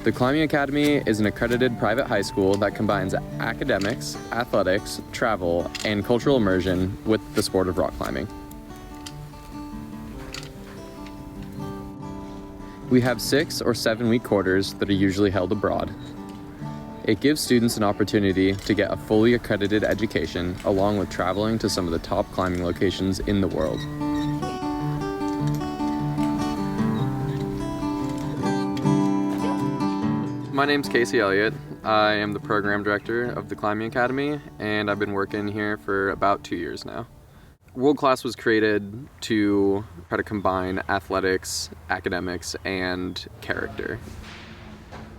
The Climbing Academy is an accredited private high school that combines academics, athletics, travel, and cultural immersion with the sport of rock climbing. We have 6 or 7 week quarters that are usually held abroad. It gives students an opportunity to get a fully accredited education along with traveling to some of the top climbing locations in the world. My name's Casey Elliott. I am the program director of the Climbing Academy, and I've been working here for about 2 years now. World Class was created to try to combine athletics, academics, and character.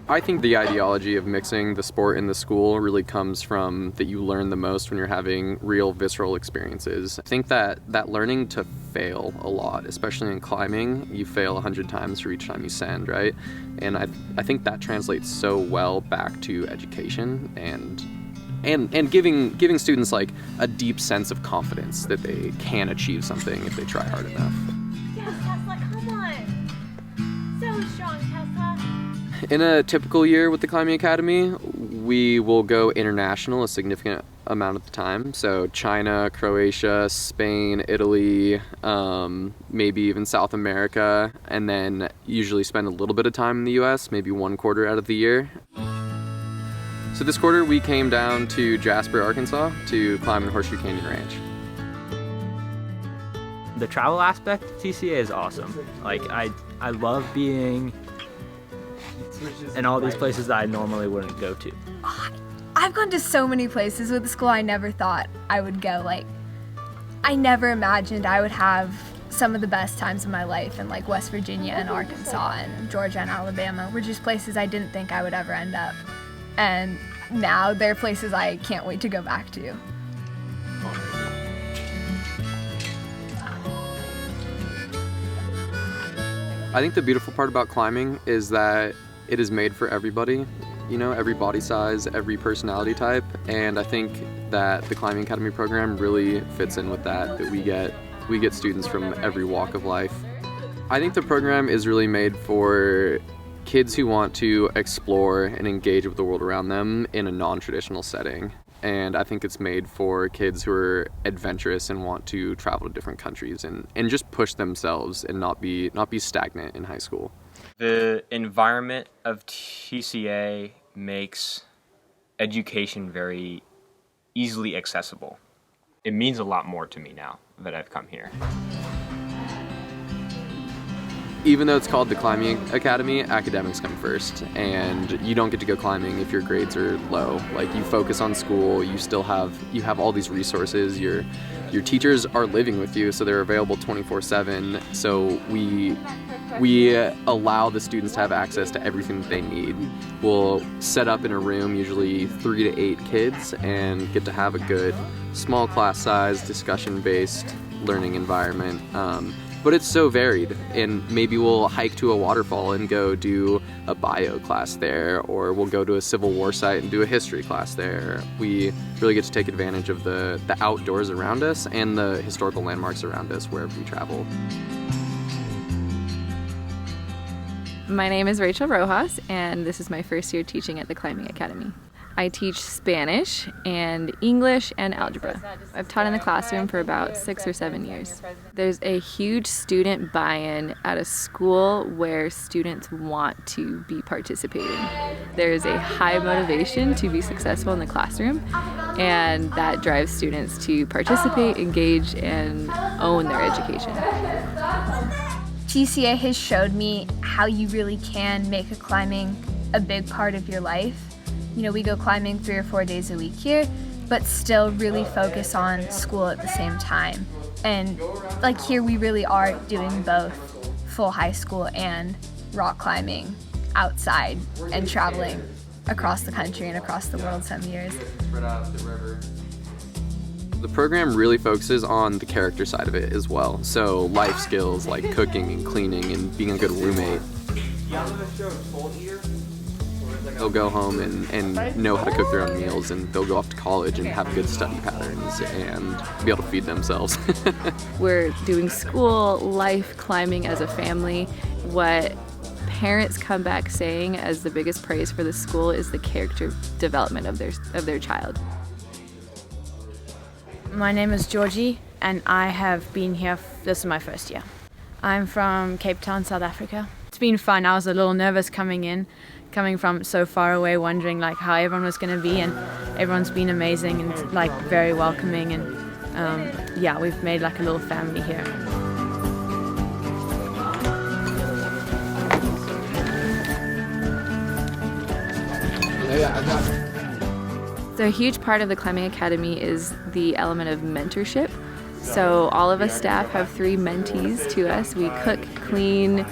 I think the ideology of mixing the sport in the school really comes from that you learn the most when you're having real visceral experiences. I think that learning to fail a lot, especially in climbing, you fail 100 times for each time you send, right? And I think that translates so well back to education and giving students like a deep sense of confidence that they can achieve something if they try hard enough. Yes, Tesla, come on! So strong, Tesla! In a typical year with the Climbing Academy, we will go international a significant amount of the time. So China, Croatia, Spain, Italy, maybe even South America, and then usually spend a little bit of time in the US, maybe 1 quarter out of the year. So this quarter we came down to Jasper, Arkansas to climb in Horseshoe Canyon Ranch. The travel aspect of TCA is awesome. Like I love being in all these places that I normally wouldn't go to. I've gone to so many places with the school I never thought I would go. Like, I never imagined I would have some of the best times of my life in like West Virginia and Arkansas and Georgia and Alabama were just places I didn't think I would ever end up. And now they're places I can't wait to go back to. I think the beautiful part about climbing is that it is made for everybody, you know, every body size, every personality type, and I think that the Climbing Academy program really fits in with that we get students from every walk of life. I think the program is really made for kids who want to explore and engage with the world around them in a non-traditional setting. And I think it's made for kids who are adventurous and want to travel to different countries and just push themselves and not be stagnant in high school. The environment of TCA makes education very easily accessible. It means a lot more to me now that I've come here. Even though it's called the Climbing Academy, academics come first, and you don't get to go climbing if your grades are low. Like, you focus on school, you have all these resources, your teachers are living with you, so they're available 24/7. So we allow the students to have access to everything that they need. We'll set up in a room, usually 3 to 8 kids, and get to have a good small class size, discussion-based learning environment. But it's so varied, and maybe we'll hike to a waterfall and go do a bio class there, or we'll go to a Civil War site and do a history class there. We really get to take advantage of the outdoors around us and the historical landmarks around us wherever we travel. My name is Rachel Rojas, and this is my first year teaching at the Climbing Academy. I teach Spanish and English and algebra. I've taught in the classroom for about 6 or 7 years. There's a huge student buy-in at a school where students want to be participating. There's a high motivation to be successful in the classroom, and that drives students to participate, engage, and own their education. TCA has showed me how you really can make climbing a big part of your life. You know, we go climbing 3 or 4 days a week here, but still really focus on school at the same time. And like here, we really are doing both full high school and rock climbing outside and traveling across the country and across the world some years. The program really focuses on the character side of it as well. So life skills like cooking and cleaning and being a good roommate. They'll go home and know how to cook their own meals, and they'll go off to college and have good study patterns and be able to feed themselves. We're doing school, life, climbing as a family. What parents come back saying as the biggest praise for the school is the character development of their child. My name is Georgie and I have been here, this is my first year. I'm from Cape Town, South Africa. It's been fun. I was a little nervous coming from so far away, wondering like how everyone was going to be, and everyone's been amazing and like very welcoming, and yeah, we've made like a little family here. So a huge part of the Climbing Academy is the element of mentorship. So all of us staff have 3 mentees to us. We cook, clean,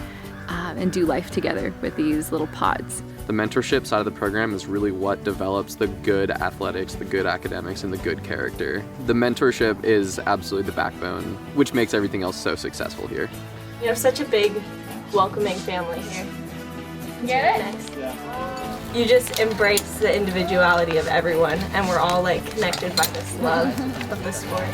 and do life together with these little pods. The mentorship side of the program is really what develops the good athletics, the good academics, and the good character. The mentorship is absolutely the backbone, which makes everything else so successful here. You have such a big, welcoming family here. Get it? You just embrace the individuality of everyone, and we're all like connected by this love of the sport.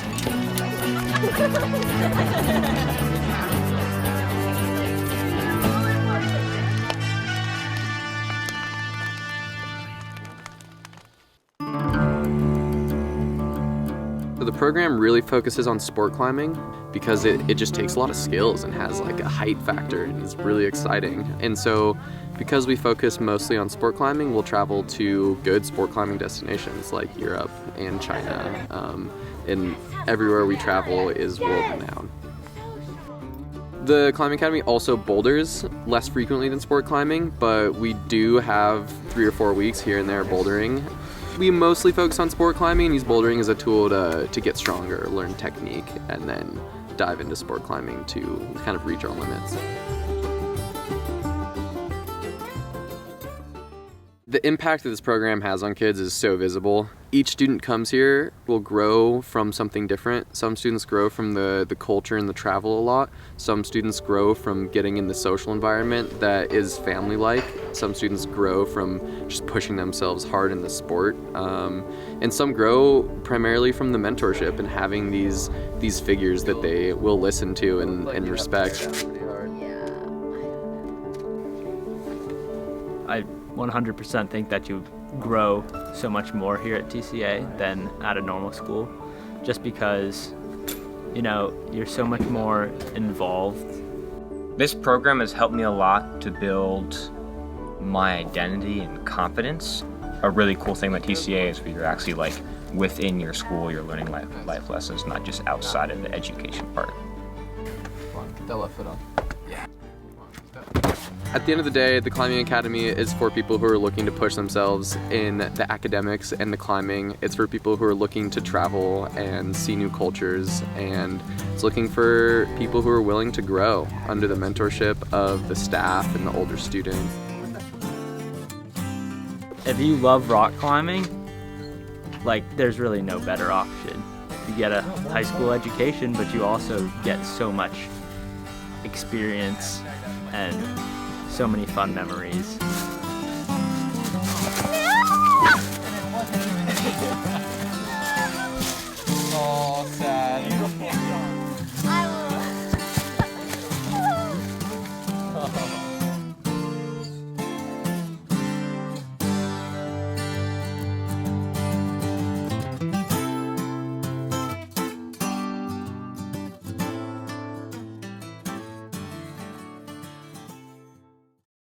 So the program really focuses on sport climbing because it just takes a lot of skills and has like a height factor and is really exciting. And so because we focus mostly on sport climbing, we'll travel to good sport climbing destinations like Europe and China. And everywhere we travel is world renowned. The Climbing Academy also boulders less frequently than sport climbing, but we do have 3 or 4 weeks here and there bouldering. We mostly focus on sport climbing and use bouldering as a tool to get stronger, learn technique, and then dive into sport climbing to kind of reach our limits. The impact that this program has on kids is so visible. Each student comes here will grow from something different. Some students grow from the culture and the travel a lot. Some students grow from getting in the social environment that is family-like. Some students grow from just pushing themselves hard in the sport. And some grow primarily from the mentorship and having these figures that they will listen to and respect. I 100% think that you grow so much more here at TCA than at a normal school, just because, you know, you're so much more involved. This program has helped me a lot to build my identity and confidence. A really cool thing with TCA is where you're actually like within your school, you're learning life lessons, not just outside of the education part. Get that left foot on. At the end of the day, the Climbing Academy is for people who are looking to push themselves in the academics and the climbing. It's for people who are looking to travel and see new cultures, and it's looking for people who are willing to grow under the mentorship of the staff and the older students. If you love rock climbing, like, there's really no better option. You get a high school education, but you also get so much experience and so many fun memories.